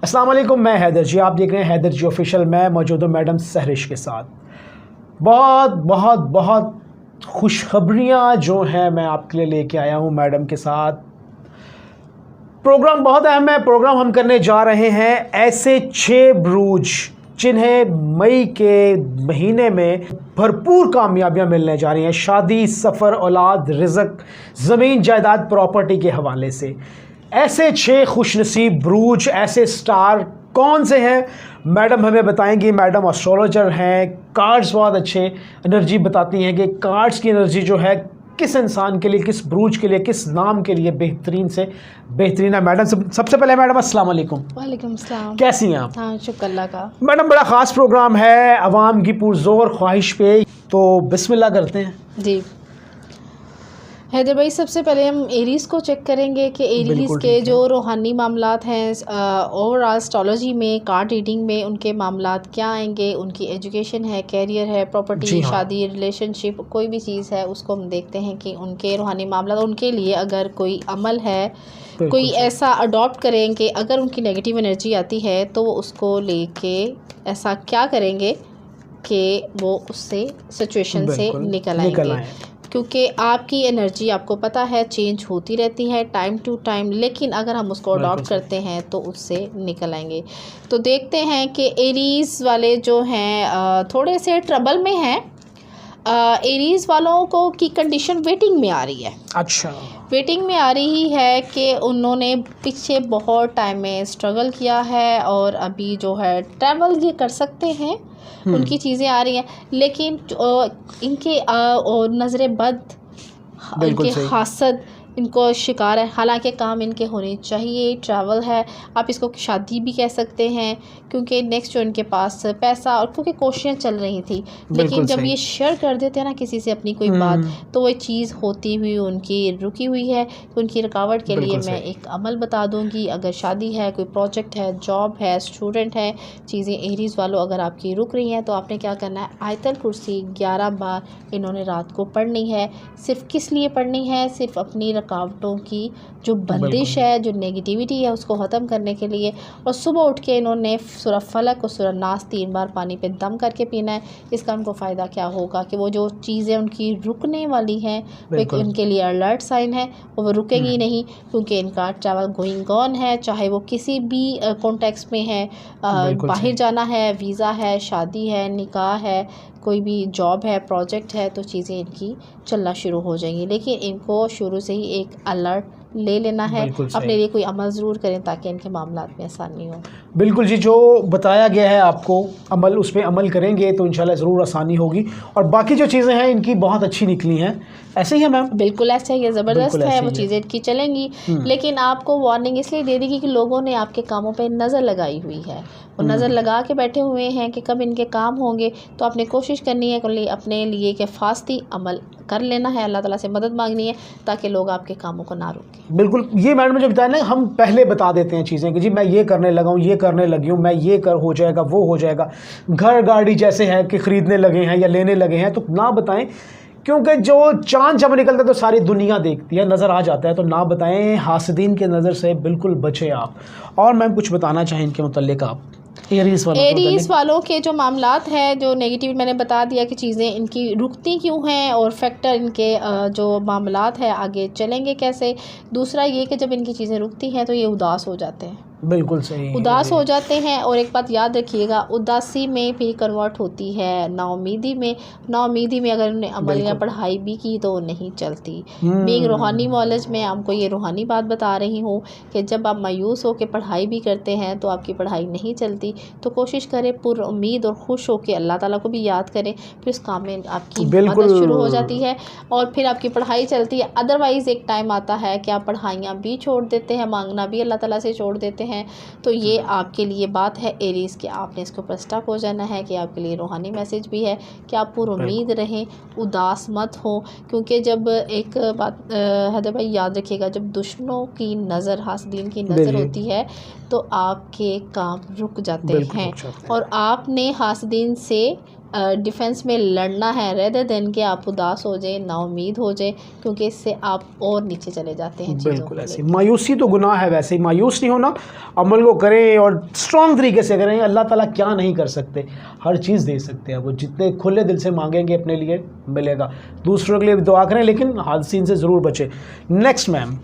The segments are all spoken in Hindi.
अस्सलाम वालेकुम, मैं हैदर जी, आप देख रहे हैं हैदर जी ऑफिशियल। मैं मौजूद हूँ मैडम सहरिश के साथ। बहुत बहुत बहुत खुशखबरियाँ जो हैं मैं आपके लिए लेके आया हूँ मैडम के साथ। प्रोग्राम बहुत अहम है। प्रोग्राम हम करने जा रहे हैं ऐसे 6 ब्रूज जिन्हें मई के महीने में भरपूर कामयाबियां मिलने जा रही हैं, शादी, सफ़र, औलाद, रिज़्क, ज़मीन जायदाद, प्रॉपर्टी के हवाले से। ऐसे 6 खुशनसीब ब्रूज, ऐसे स्टार कौन से हैं मैडम हमें बताएंगी। मैडम एस्ट्रोलॉजर हैं, कार्ड्स बहुत अच्छे एनर्जी बताती हैं कि कार्ड्स की एनर्जी जो है किस इंसान के लिए, किस ब्रूज के लिए, किस नाम के लिए बेहतरीन से बेहतरीन है। मैडम सबसे पहले मैडम अस्सलाम वालेकुम। वालेकुम सलाम। कैसी हैं आप? हाँ, शुक्र अल्लाह का। मैडम बड़ा ख़ास प्रोग्राम है अवाम की पुरज़ोर ख्वाहिश पे, तो बिस्मिल्लाह करते हैं जी। हैदर भाई, सबसे पहले हम एरीज़ को चेक करेंगे कि एरीज़ के जो रूहानी मामलात हैं ओवरऑल एस्ट्रोलॉजी में, कार्ड रीडिंग में उनके मामलात क्या आएंगे। उनकी एजुकेशन है, कैरियर है, प्रॉपर्टी, शादी, रिलेशनशिप, कोई भी चीज़ है उसको हम देखते हैं कि उनके रूहानी मामलात, उनके लिए अगर कोई अमल है, कोई ऐसा अडॉप्ट करें कि अगर उनकी नेगेटिव एनर्जी आती है तो वो उसको लेके ऐसा क्या करेंगे कि वो उससे सिचुएशन से निकल आएंगे। क्योंकि आपकी एनर्जी आपको पता है चेंज होती रहती है टाइम टू टाइम, लेकिन अगर हम उसको अडॉप्ट करते हैं तो उससे निकल आएंगे। तो देखते हैं कि एरीज़ वाले जो हैं थोड़े से ट्रबल में हैं। एरीज़ वालों को की कंडीशन वेटिंग में आ रही है। अच्छा, वेटिंग में आ रही है कि उन्होंने पीछे बहुत टाइम में स्ट्रगल किया है और अभी जो है ट्रैवल ये कर सकते हैं, उनकी चीज़ें आ रही हैं, लेकिन इनके नज़रें बद, इनके हासद इनको शिकार है। हालांकि काम इनके होने चाहिए, ट्रैवल है, आप इसको शादी भी कह सकते हैं, क्योंकि नेक्स्ट जो इनके पास पैसा, और क्योंकि कोशिशें चल रही थी, लेकिन जब ये शेयर कर देते हैं ना किसी से अपनी कोई बात, तो वो चीज़ होती हुई उनकी रुकी हुई है। तो उनकी रुकावट के लिए मैं एक अमल बता दूंगी। अगर शादी है, कोई प्रोजेक्ट है, जॉब है, स्टूडेंट है, चीज़ें एरीज़ वालों अगर आपकी रुक रही हैं तो आपने क्या करना है, आयतल कुर्सी 11 बार इन्होंने रात को पढ़नी है। सिर्फ किस लिए पढ़नी है? सिर्फ अपनी रुकावटों की जो बंदिश है, जो नेगेटिविटी है, उसको ख़त्म करने के लिए। और सुबह उठ के इन्होंने सूरह फलक और सूरह नास 3 बार पानी पे दम करके पीना है। इसका उनको फ़ायदा क्या होगा कि वो जो चीज़ें उनकी रुकने वाली हैं वो उनके लिए अलर्ट साइन है, वो रुकेगी नहीं, क्योंकि इनका ट्रैवल गोइंग ऑन है, चाहे वो किसी भी कॉन्टेक्स्ट में है। बाहर जाना है, वीज़ा है, शादी है, निकाह है, कोई भी जॉब है, प्रोजेक्ट है, तो चीज़ें इनकी चलना शुरू हो जाएंगी। लेकिन इनको शुरू से ही एक अलर्ट ले लेना है, अपने लिए कोई अमल ज़रूर करें ताकि इनके मामलात में आसानी हो। बिल्कुल जी, जो बताया गया है आपको अमल, उस पर अमल करेंगे तो इंशाल्लाह ज़रूर आसानी होगी। और बाकी जो चीज़ें हैं इनकी बहुत अच्छी निकली हैं। ऐसे ही है मैम? बिल्कुल ऐसा ही है, ज़बरदस्त है, वो चीज़ें इनकी चलेंगी। लेकिन आपको वार्निंग इसलिए दे दी कि लोगों ने आपके कामों पे नज़र लगाई हुई है, वो नज़र लगा के बैठे हुए हैं कि कब इनके काम होंगे। तो आपने कोशिश करनी है कि अपने लिए कि फास्ती अमल कर लेना है, अल्लाह ताला से मदद मांगनी है ताकि लोग आपके कामों को ना रोकें। बिल्कुल, ये मैडम ने जो बताया ना, हम पहले बता देते हैं चीज़ें कि जी मैं ये करने लगा हूँ, ये करने लगी हूँ, मैं ये कर हो जाएगा, वो हो जाएगा। घर गाड़ी जैसे है कि ख़रीदने लगे हैं या लेने लगे हैं तो ना बताएं, क्योंकि जो चाँद जब निकलता है तो सारी दुनिया देखती है, नज़र आ जाता है, तो ना बताएं। हासिदीन के नज़र से बिल्कुल बचें आप। और मैम कुछ बताना चाहें इनके मुतल्लिक आप? एरीज़ वालों के जो मामलात हैं, जो नेगेटिव, मैंने बता दिया कि चीज़ें इनकी रुकती क्यों हैं और फैक्टर इनके जो मामलात है आगे चलेंगे कैसे। दूसरा ये कि जब इनकी चीज़ें रुकती हैं तो ये उदास हो जाते हैं। बिल्कुल सही, उदास हो जाते हैं। और एक बात याद रखिएगा, उदासी में भी कन्वर्ट होती है नाउमीदी में। नाउमीदी में अगर उन्हें अमल या पढ़ाई भी की तो नहीं चलती। बीइंग रूहानी नॉलेज में आपको ये रूहानी बात बता रही हूँ कि जब आप मायूस होकर पढ़ाई भी करते हैं तो आपकी पढ़ाई नहीं चलती। तो कोशिश करें पुर उम्मीद और खुश होकर अल्लाह ताला को भी याद करें, फिर उस काम में आपकी मदद शुरू हो जाती है और फिर आपकी पढ़ाई चलती है। अदरवाइज़ एक टाइम आता है कि आप पढ़ाइयाँ भी छोड़ देते हैं, मांगना भी अल्लाह ताला से छोड़ देते हैं। तो ये आपके लिए बात है एरीज़ के, आपने इसके ऊपर स्टक हो जाना है कि आपके लिए रूहानी मैसेज भी है कि आप पूरी उम्मीद रहें, उदास मत हो। क्योंकि जब एक बात हैदर भाई याद रखिएगा, जब दुश्मनों की नज़र, हासिदीन की नज़र होती है तो आपके काम रुक जाते हैं और आपने हासिदीन से डिफेंस में लड़ना है, रेदर देन कि आप उदास हो जाए, नाउम्मीद हो जाए, क्योंकि इससे आप और नीचे चले जाते हैं। बिल्कुल ऐसे मायूसी तो गुनाह है, वैसे ही मायूस नहीं होना, अमल को करें और स्ट्रॉन्ग तरीके से करें। अल्लाह ताला क्या नहीं कर सकते, हर चीज़ दे सकते हैं। वो जितने खुले दिल से मांगेंगे अपने लिए मिलेगा। दूसरों के लिए भी दुआ करें, लेकिन हादसीन से ज़रूर बचें। नेक्स्ट मैम,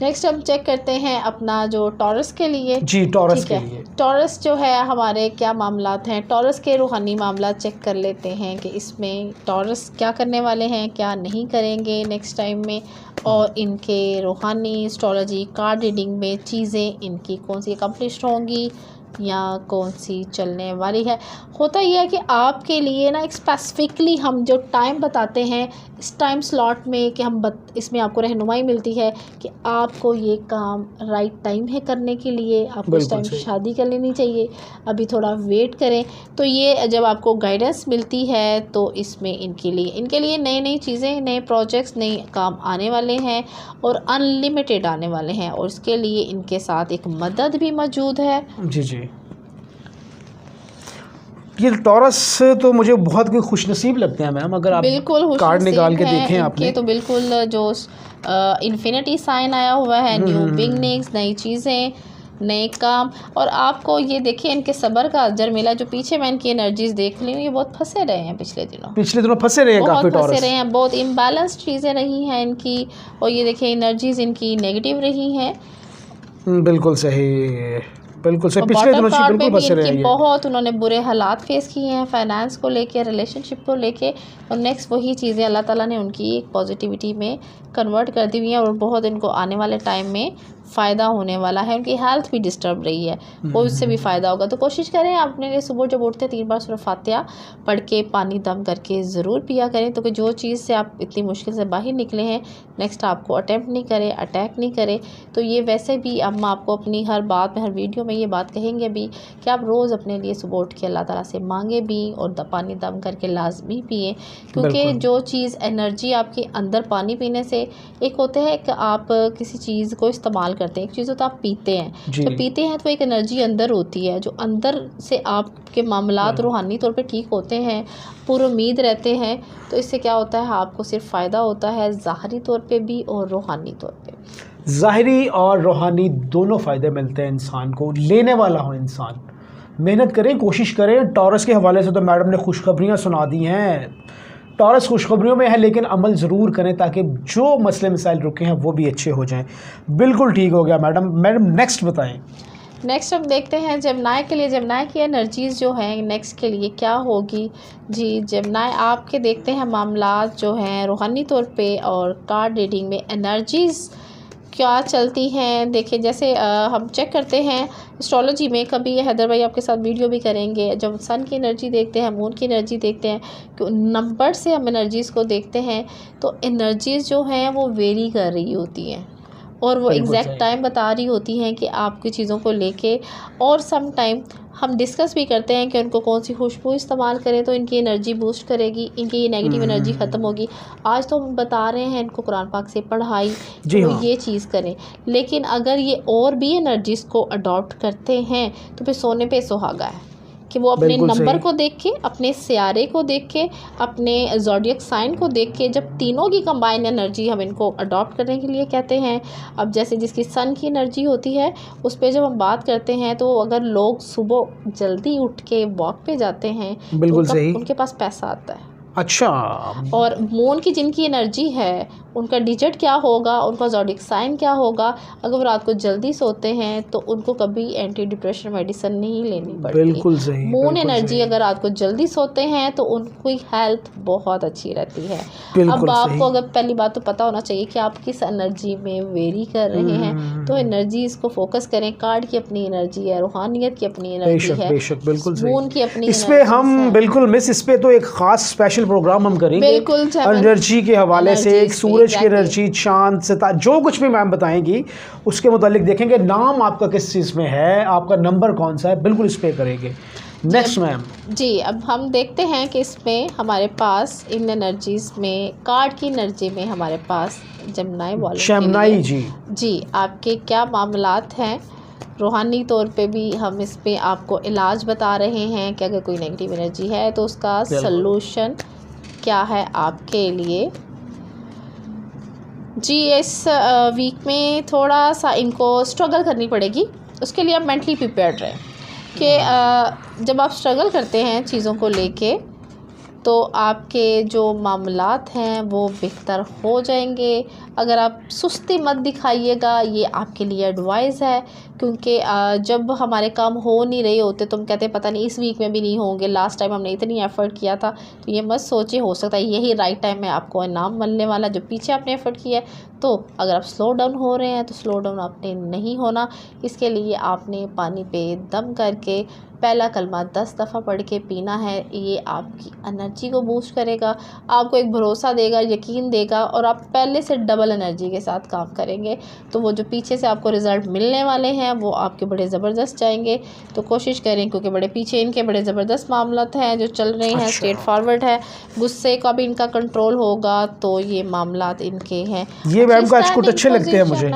नेक्स्ट हम चेक करते हैं अपना जो टॉरस के लिए। जी टॉरस ठीक के है, लिए टॉरस जो है हमारे क्या मामलात हैं, टॉरस के रूहानी मामला चेक कर लेते हैं कि इसमें टॉरस क्या करने वाले हैं, क्या नहीं करेंगे नेक्स्ट टाइम में, और इनके रूहानी एस्ट्रोलॉजी कार्ड रीडिंग में चीज़ें इनकी कौन सी अकम्प्लिश होंगी या कौन सी चलने वाली है। होता यह है कि आपके लिए ना एक स्पेसिफिकली हम जो टाइम बताते हैं इस टाइम स्लॉट में कि इसमें आपको रहनुमाई मिलती है कि आपको ये काम राइट टाइम है करने के लिए, आपको इस टाइम शादी कर लेनी चाहिए, अभी थोड़ा वेट करें। तो ये जब आपको गाइडेंस मिलती है तो इसमें इनके लिए नई नई चीज़ें, नए प्रोजेक्ट्स, नए काम आने वाले हैं और अनलिमिटेड आने वाले हैं, और इसके लिए इनके साथ एक मदद भी मौजूद है। जी जी, ये टॉरस तो मुझे बहुत कोई खुशनसीब लगते हैं मैम। अगर आप बिल्कुल कार्ड निकाल के देखें आपने तो बिल्कुल जो इन्फिनिटी साइन आया हुआ है, न्यू बिगनिंग्स, नई चीज़ें, नए काम। और आपको ये देखिए इनके सब्र का अजर मिला। जो पीछे मैं इनकी एनर्जीज देख रही हूँ, ये बहुत फंसे रहे हैं पिछले दिनों फंसे रहे हैं, काफ़ी बहुत फंसे रहे हैं, बहुत इम्बैलेंस्ड चीज़ें रही हैं इनकी, और ये देखिए एनर्जीज इनकी नेगेटिव रही हैं। बिल्कुल सही, बिल्कुल सही। पिछले दिनों से बिल्कुल फंसे रहे हैं, बहुत उन्होंने बुरे हालात फेस किए हैं फाइनेंस को लेके, रिलेशनशिप को लेके, और नेक्स्ट वही चीज़ें अल्लाह ताला ने उनकी एक पॉजिटिविटी में कन्वर्ट कर दी हुई हैं, और बहुत इनको आने वाले टाइम में फ़ायदा होने वाला है। उनकी हेल्थ भी डिस्टर्ब रही है, वो उससे भी फ़ायदा होगा। तो कोशिश करें आप अपने लिए सुबह जब उठते 3 बार सूरह फातिहा पढ़ के पानी दम करके ज़रूर पिया करें, तो कि जो चीज़ से आप इतनी मुश्किल से बाहर निकले हैं नेक्स्ट आपको अटैम्प्ट नहीं करे, अटैक नहीं करे। तो ये वैसे भी हम आपको अपनी हर बात में, हर वीडियो में ये बात कहेंगे भी कि आप रोज़ अपने लिए सुबह उठ के अल्लाह ताला से मांगे भी, और पानी दम करके लाजमी पिए, क्योंकि जो चीज़ एनर्जी आपके अंदर पानी पीने से, एक होता है कि आप किसी चीज़ को इस्तेमाल करते हैं, एक चीज़ तो आप पीते हैं, जब पीते हैं तो एक एनर्जी अंदर होती है, जो अंदर से आपके मामलात रूहानी तौर पे ठीक होते हैं, पूरी उम्मीद रहते हैं। तो इससे क्या होता है, आपको सिर्फ फ़ायदा होता है ज़ाहरी तौर पे भी और रूहानी तौर पे। ज़ाहिरी और रूहानी दोनों फ़ायदे मिलते हैं इंसान को, लेने वाला हो इंसान। मेहनत करें, कोशिश करें। टॉरस के हवाले से तो मैडम ने खुशखबरियाँ सुना दी हैं, टॉरस खुशखबरियों में है, लेकिन अमल ज़रूर करें ताकि जो मसले मसाइल रुके हैं वो भी अच्छे हो जाएं। बिल्कुल ठीक हो गया मैडम नेक्स्ट बताएं। नेक्स्ट हम देखते हैं जमनाई के लिए। जमनाई की एनर्जीज़ जो हैं नेक्स्ट के लिए क्या होगी। जी जमनाई आपके देखते हैं मामलात जो हैं रूहानी तौर पे और कार्ड रीडिंग में एनर्जीज़ क्या चलती हैं। देखिए जैसे हम चेक करते हैं एस्ट्रोलॉजी में, कभी हैदर भाई आपके साथ वीडियो भी करेंगे, जब सन की एनर्जी देखते हैं, मून की एनर्जी देखते हैं, कि नंबर से हम एनर्जीज़ को देखते हैं, तो एनर्जीज़ जो हैं वो वेरी कर रही होती हैं, और वो एग्जैक्ट टाइम बता रही होती हैं कि आपकी चीज़ों को लेके। और सम टाइम हम डिस्कस भी करते हैं कि उनको कौन सी खुशबू इस्तेमाल करें तो इनकी एनर्जी बूस्ट करेगी, इनकी ये नेगेटिव एनर्जी ख़त्म होगी। आज तो हम बता रहे हैं इनको कुरान पाक से पढ़ाई, तो ये चीज़ करें। लेकिन अगर ये और भी एनर्जीज़ को अडॉप्ट करते हैं तो फिर सोने पे सुहागा है कि वो अपने नंबर को देख के, अपने सियारे को देख के, अपने ज़ोडिएक साइन को देख के, जब तीनों की कंबाइन एनर्जी हम इनको अडॉप्ट करने के लिए कहते हैं। अब जैसे जिसकी सन की एनर्जी होती है उस पर जब हम बात करते हैं, तो अगर लोग सुबह जल्दी उठ के वॉक पे जाते हैं तो उनके पास पैसा आता है। अच्छा। और मून की जिनकी एनर्जी है उनका डिजिट क्या होगा, उनका ज़ोडिएक साइन क्या होगा। अगर वो रात को जल्दी सोते हैं तो उनको कभी एंटी डिप्रेशन मेडिसिन नहीं लेनी पड़ती। बिल्कुल सही। मून एनर्जी अगर रात को जल्दी सोते हैं तो उनकी हेल्थ बहुत अच्छी रहती है। अब आपको अगर पहली बात तो पता होना चाहिए कि आप किस एनर्जी में वेरी कर रहे हैं, तो एनर्जी इसको फोकस करें। कार्ड की अपनी एनर्जी है, रूहानियत की अपनी एनर्जी है, मून की अपनी। इस पे हम बिल्कुल मिस, इस पे तो एक खास स्पेशल प्रोग्राम हम करेंगे बिल्कुल एनर्जी के हवाले से, एक सूरज की एनर्जी, चांद, सितारा, जो कुछ भी मैम बताएंगी उसके मुतालिक देखेंगे। नाम आपका किस चीज़ में है, आपका नंबर कौन सा है, बिल्कुल इस पे करेंगे। Next ma'am. जी अब हम देखते हैं कि इसमें हमारे पास इन एनर्जीज़ में, कार्ड की एनर्जी में हमारे पास जमनाई वाले जमनाई जी आपके क्या मामलात हैं। रूहानी तौर पे भी हम इस पे आपको इलाज बता रहे हैं कि अगर कोई नेगेटिव एनर्जी है तो उसका सलूशन क्या है आपके लिए। जी, इस वीक में थोड़ा सा इनको स्ट्रगल करनी पड़ेगी, उसके लिए आप मेंटली प्रिपेयर्ड रहें कि जब आप स्ट्रगल करते हैं चीज़ों को लेके तो आपके जो मामलात हैं वो बेहतर हो जाएंगे। अगर आप सुस्ती मत दिखाइएगा, ये आपके लिए एडवाइस है, क्योंकि जब हमारे काम हो नहीं रहे होते तो हम कहते हैं पता नहीं इस वीक में भी नहीं होंगे, लास्ट टाइम हमने इतनी एफ़र्ट किया था। तो ये मत सोचिए, हो सकता है यही राइट टाइम में आपको इनाम मिलने वाला जो पीछे आपने एफ़र्ट किया है। तो अगर आप स्लो डाउन हो रहे हैं तो स्लो डाउन आपने नहीं होना। इसके लिए आपने पानी पे दम करके पहला कलमा 10 दफ़ा पढ़ के पीना है। ये आपकी एनर्जी को बूस्ट करेगा, आपको एक भरोसा देगा, यकीन देगा, और आप पहले से डबल एनर्जी के साथ काम करेंगे। तो वो जो पीछे से आपको रिज़ल्ट मिलने वाले हैं वो आपके बड़े ज़बरदस्त जाएंगे। तो कोशिश करें, क्योंकि बड़े पीछे इनके बड़े ज़बरदस्त मामलात हैं जो चल रहे हैं, स्ट्रेट फॉरवर्ड है, गुस्से का भी इनका कंट्रोल होगा। तो ये मामलात इनके हैं। ये मैम का कुछ अच्छे लगते हैं मुझे,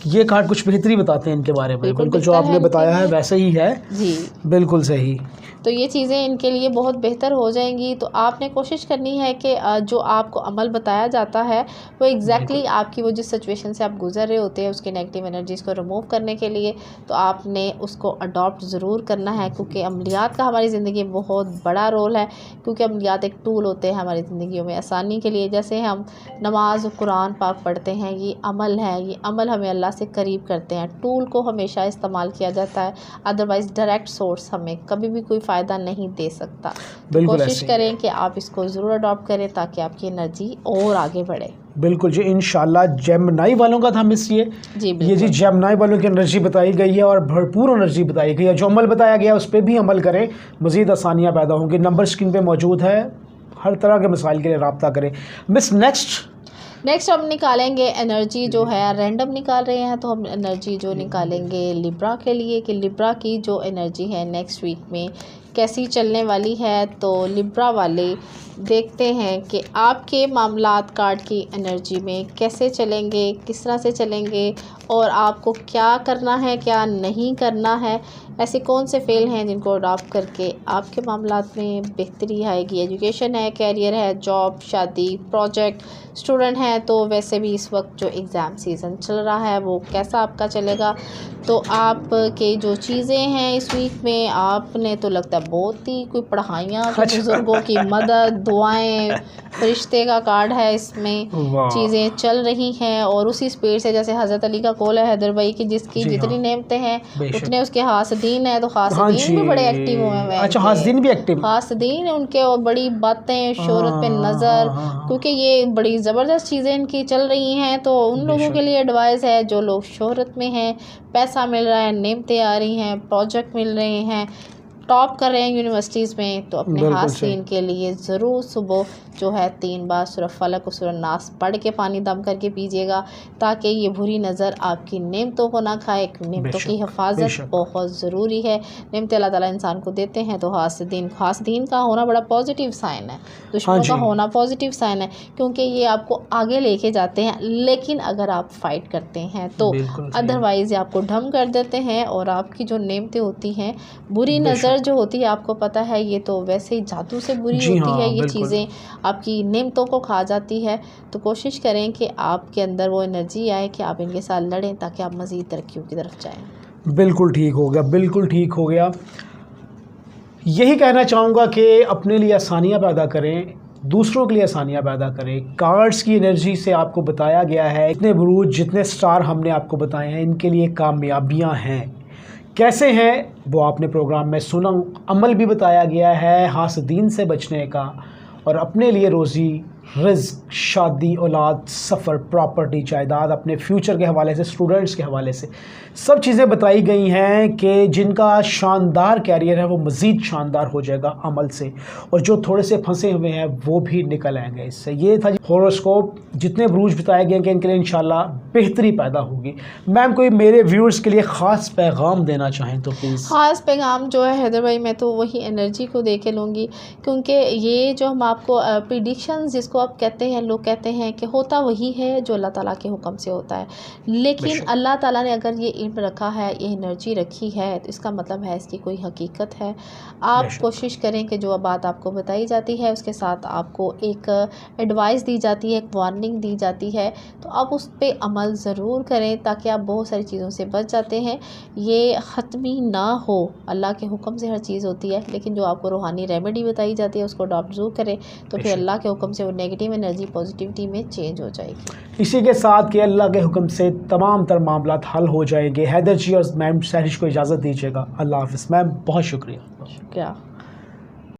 ये कार्ड कुछ बेहतरी बताते हैं इनके बारे में। बिल्कुल जो आपने बताया है वैसे ही है जी, बिल्कुल सही। तो ये चीज़ें इनके लिए बहुत बेहतर हो जाएंगी। तो आपने कोशिश करनी है कि जो आपको अमल बताया जाता है वो एग्जैक्टली आपकी वो जिस सिचुएशन से आप गुजर रहे होते हैं उसकी नेगेटिव एनर्जीज़ को रिमूव करने के लिए, तो आपने उसको अडॉप्ट ज़रूर करना है, क्योंकि अमलियात का हमारी ज़िंदगी में बहुत बड़ा रोल है। क्योंकि अमलियात एक टूल होते हैं हमारी ज़िंदगियों में आसानी के लिए। जैसे हम नमाज और कुरान पाक पढ़ते हैं, ये अमल है, ये अमल हमें अल्लाह से करीब करते हैं। टूल को हमेशा इस्तेमाल किया जाता है, अदरवाइज़ डायरेक्ट सोर्स हमें कभी भी कोई फ़ायदा नहीं दे सकता। तो कोशिश करें कि आप इसको ज़रूर अडॉप्ट करें ताकि आपकी एनर्जी और आगे बढ़े। बिल्कुल जी, इंशाल्लाह। जेमिनी वालों का था मिस ये जी जेमिनी वालों की एनर्जी बताई गई है और भरपूर एनर्जी बताई गई है। जो अमल बताया गया है उस पर भी अमल करें, मज़ीद आसानियाँ पैदा होंगी। नंबर स्क्रीन पे मौजूद है, हर तरह के मसाइल के लिए रब्ता करें। मिस नेक्स्ट हम निकालेंगे एनर्जी जो है, रैंडम निकाल रहे हैं तो हम एनर्जी जो निकालेंगे लिब्रा के लिए कि लिब्रा की जो एनर्जी है नेक्स्ट वीक में कैसी चलने वाली है। तो लिब्रा वाले देखते हैं कि आपके मामलात कार्ड की एनर्जी में कैसे चलेंगे, किस तरह से चलेंगे, और आपको क्या करना है क्या नहीं करना है। ऐसे कौन से फेल हैं जिनको अडॉप्ट करके आपके मामलात में बेहतरी आएगी। एजुकेशन है, कैरियर है, जॉब, शादी, प्रोजेक्ट, स्टूडेंट हैं तो वैसे भी इस वक्त जो एग्ज़ाम सीज़न चल रहा है वो कैसा आपका चलेगा। तो आपके जो चीज़ें हैं इस वीक में, आपने तो लगता है बहुत ही कोई पढ़ाइयाँ, बुज़ुर्गों की मदद, दुआएं, फरिश्ते का कार्ड है, इसमें चीज़ें चल रही हैं। और उसी स्पीड से जैसे हज़रत अली का कौल है हैदर भाई की, जिसकी जितनी नेमतें हैं उतने उसके हासदीन है। तो हासदीन भी बड़े एक्टिव हुए हैं। अच्छा, हासदीन भी एक्टिव, हासदीन उनके और बड़ी बातें, शोहरत पे नज़र, क्योंकि ये बड़ी ज़बरदस्त चीज़ें इनकी चल रही हैं। तो उन लोगों के लिए एडवाइस है जो लोग शोहरत में हैं, पैसा मिल रहा है, नेमतें आ रही हैं, प्रोजेक्ट मिल रहे हैं, टॉप कर रहे हैं यूनिवर्सिटीज़ में, तो अपने हासिल के लिए ज़रूर सुबह जो है 3 बार सूरह फलक और सूरह नास पढ़ के पानी दम करके पीजिएगा, ताकि ये बुरी नज़र आपकी नेमतों को ना खाए। नेमतों की हिफाजत बहुत ज़रूरी है। नेमतें अल्लाह ताला इंसान को देते हैं, तो हासदीन का होना बड़ा पॉजिटिव साइन है, दुश्मनों का होना पॉजिटिव साइन है, क्योंकि ये आपको आगे लेके जाते हैं। लेकिन अगर आप फाइट करते हैं तो अदरवाइज़ आपको ढम कर देते हैं, और आपकी जो नेमतें होती हैं, बुरी नज़र जो होती है, आपको पता है ये तो वैसे ही जादू से बुरी होती है, ये चीज़ें आपकी नेमतों को खा जाती है। तो कोशिश करें कि आपके अंदर वो एनर्जी आए कि आप इनके साथ लड़ें, ताकि आप मज़ीद तरक्कियों की तरफ जाएं। बिल्कुल ठीक हो गया, बिल्कुल ठीक हो गया। यही कहना चाहूँगा कि अपने लिए आसानियाँ पैदा करें, दूसरों के लिए आसानियाँ पैदा करें। कार्ड्स की एनर्जी से आपको बताया गया है, इतने बुरूज, जितने स्टार हमने आपको बताए हैं, इनके लिए कामयाबियाँ हैं। कैसे हैं वो आपने प्रोग्राम में सुना। अमल भी बताया गया है हासदीन से बचने का, और अपने लिए रोज़ी, रिज़्क़, शादी, औलाद, सफ़र, प्रॉपर्टी, जायदाद, अपने फ्यूचर के हवाले से, स्टूडेंट्स के हवाले से सब चीज़ें बताई गई हैं कि जिनका शानदार कैरियर है वो मज़ीद शानदार हो जाएगा अमल से, और जो थोड़े से फंसे हुए हैं वो भी निकल आएंगे इससे। ये था हॉरोस्कोप, जितने ब्रूज बताए गए कि इनके लिए इंशाल्लाह बेहतरी पैदा होगी। मैम, कोई मेरे व्यूअर्स के लिए ख़ास पैगाम देना चाहें तो प्लीज़। ख़ास पैगाम जो है हैदर भाई, मैं तो वही एनर्जी को दे के लूँगी, क्योंकि ये जो हम आपको प्रिडिक्शंस जिसको को आप कहते हैं, लोग कहते हैं कि होता वही है जो अल्लाह ताला के हुक्म से होता है, लेकिन बेशक। अल्लाह ताला ने अगर ये इल्म रखा है, ये एनर्जी रखी है, तो इसका मतलब है इसकी कोई हकीकत है। आप बेशक। कोशिश करें कि जो बात आपको बताई जाती है उसके साथ आपको एक एडवाइस दी जाती है, एक वार्निंग दी जाती है, तो आप उस पे अमल ज़रूर करें ताकि आप बहुत सारी चीज़ों से बच जाते हैं। ये ख़त्मी ना हो, अल्लाह के हुक्म से हर चीज़ होती है, लेकिन जो आपको रूहानी रेमेडी बताई जाती है उसको अडॉप्ट ज़रूर करें, तो फिर बेशक। अल्लाह के हुक्म से वो नेगेटिव एनर्जी पॉजिटिविटी में चेंज हो जाएगी। इसी के साथ कि अल्लाह के हुक्म से तमाम तर मामलात हल हो जाएंगे। हैदर जी और मैम सहरिश को इजाज़त दीजिएगा। अल्लाह हाफ़िज़ मैम, बहुत शुक्रिया। शुक्रिया।